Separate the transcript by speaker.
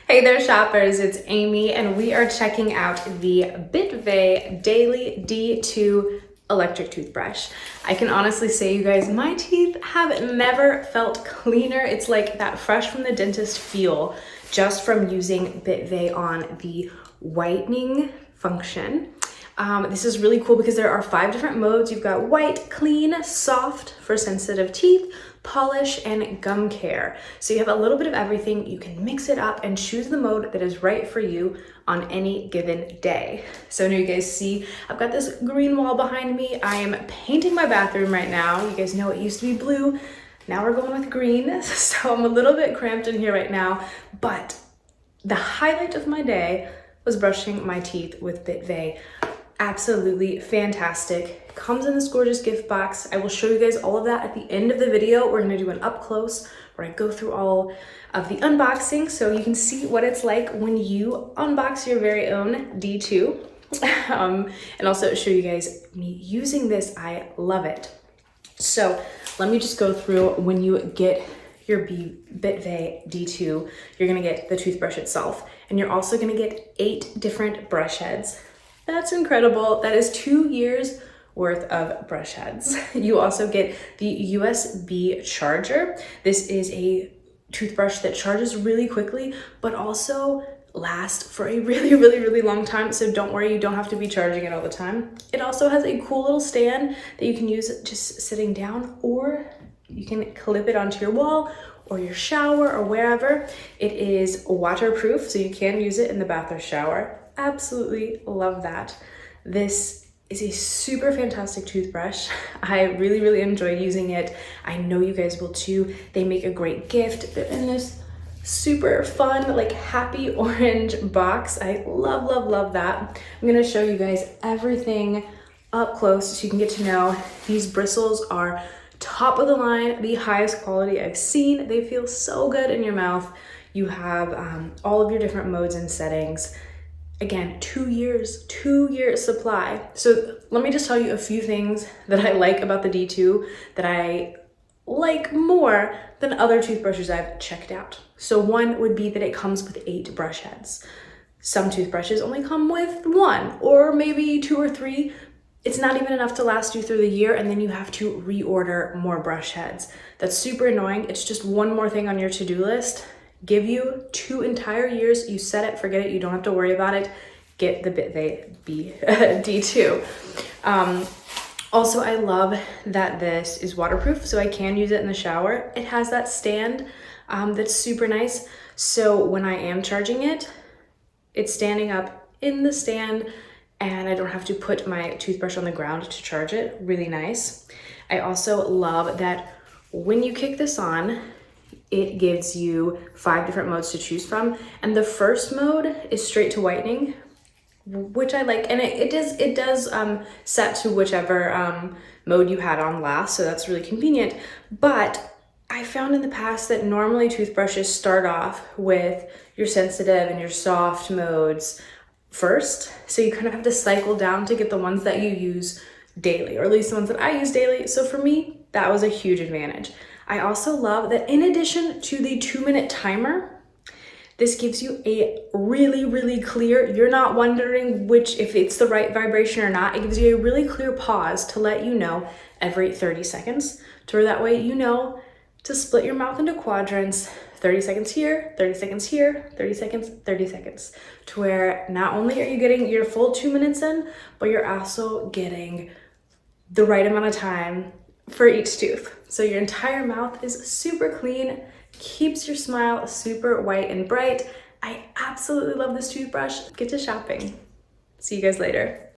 Speaker 1: Hey there shoppers, it's Amy and we are checking out the Bitvae Daily D2 electric toothbrush. I can honestly say, you guys, my teeth have never felt cleaner. It's like that fresh from the dentist feel just from using Bitvae on the whitening function. This is really cool because there are 5 different modes. You've got white, clean, soft for sensitive teeth, polish, and gum care. So you have a little bit of everything. You can mix it up and choose the mode that is right for you on any given day. So now you guys see, I've got this green wall behind me. I am painting my bathroom right now. You guys know it used to be blue. Now we're going with green. So I'm a little bit cramped in here right now, but the highlight of my day was brushing my teeth with Bitvae. Absolutely fantastic. Comes in this gorgeous gift box. I will show you guys all of that at the end of the video. We're gonna do an up close where I go through all of the unboxing so you can see what it's like when you unbox your very own D2. And also show you guys me using this. I love it. So let me just go through. When you get your Bitvae D2, you're gonna get the toothbrush itself, and you're also gonna get 8 different brush heads. That's incredible. That is 2 years worth of brush heads. You also get the USB charger. This is a toothbrush that charges really quickly, but also lasts for a really long time. So don't worry, you don't have to be charging it all the time. It also has a cool little stand that you can use just sitting down, or you can clip it onto your wall or your shower or wherever. It is waterproof, so you can use it in the bath or shower. Absolutely love that. This is a super fantastic toothbrush. I really enjoy using it. I know you guys will too. They make a great gift. They're in this super fun, like happy orange box. I love that. I'm gonna show you guys everything up close so you can get to know. These bristles are top of the line, the highest quality I've seen. They feel so good in your mouth. You have all of your different modes and settings. Again, 2 years supply. So let me just tell you a few things that I like about the D2 that I like more than other toothbrushes I've checked out. So one would be that it comes with 8 brush heads. Some toothbrushes only come with 1 or maybe 2 or 3. It's not even enough to last you through the year, and then you have to reorder more brush heads. That's super annoying. It's just one more thing on your to-do list. Give you 2 entire years. You set it, forget it. You don't have to worry about it. Get the Bitvae D2. Also, I love that this is waterproof, so I can use it in the shower. It has that stand that's super nice. So when I am charging it, it's standing up in the stand, and I don't have to put my toothbrush on the ground to charge it. Really nice. I also love that when you kick this on, it gives you 5 different modes to choose from. And the first mode is straight to whitening, which I like. And it does set to whichever mode you had on last. So that's really convenient. But I found in the past that normally toothbrushes start off with your sensitive and your soft modes first. So you kind of have to cycle down to get the ones that you use daily, or at least the ones that I use daily. So for me, that was a huge advantage. I also love that in addition to the 2-minute timer, this gives you a really clear, you're not wondering if it's the right vibration or not. It gives you a really clear pause to let you know every 30 seconds, to where that way you know to split your mouth into quadrants, 30 seconds here, 30 seconds here, 30 seconds, 30 seconds, to where not only are you getting your full 2 minutes in, but you're also getting the right amount of time for each tooth. So your entire mouth is super clean, keeps your smile super white and bright. I absolutely love this toothbrush. Get to shopping. See you guys later.